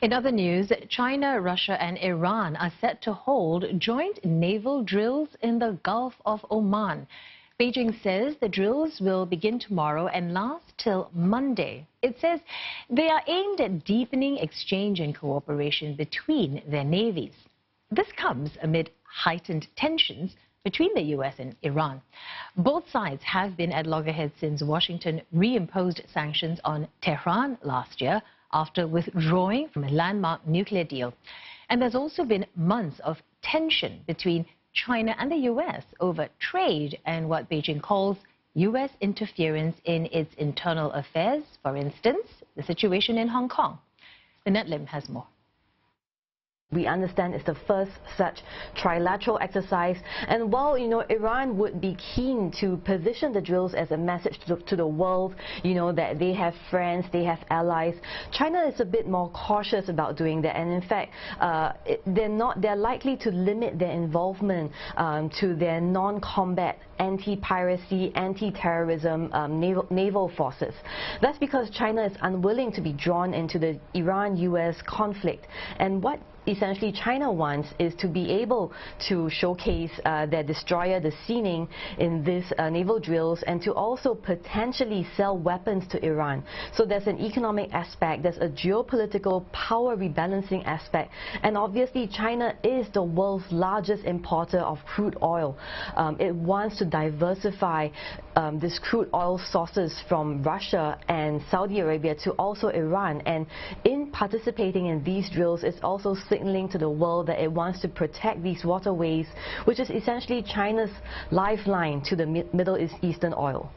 In other news, China, Russia and Iran are set to hold joint naval drills in the Gulf of Oman. Beijing says the drills will begin tomorrow and last till Monday. It says they are aimed at deepening exchange and cooperation between their navies. This comes amid heightened tensions between the U.S. and Iran. Both sides have been at loggerheads since Washington reimposed sanctions on Tehran last year after withdrawing from a landmark nuclear deal. And there's also been months of tension between China and the U.S. over trade and what Beijing calls U.S. interference in its internal affairs. For instance, the situation in Hong Kong. Lynette Lim has more. We understand it's the first such trilateral exercise, and while Iran would be keen to position the drills as a message to the world, that they have friends, they have allies, China is a bit more cautious about doing that, and in fact they're likely to limit their involvement to their non-combat anti-piracy, anti-terrorism naval forces. That's because China is unwilling to be drawn into the Iran-US conflict, and what essentially China wants is to be able to showcase their destroyer, the Xining, in these naval drills, and to also potentially sell weapons to Iran. So there's an economic aspect, there's a geopolitical power rebalancing aspect, and obviously China is the world's largest importer of crude oil. It wants to diversify this crude oil sources from Russia and Saudi Arabia to also Iran, and in participating in these drills, it's also signaling to the world that it wants to protect these waterways, which is essentially China's lifeline to the Middle Eastern oil.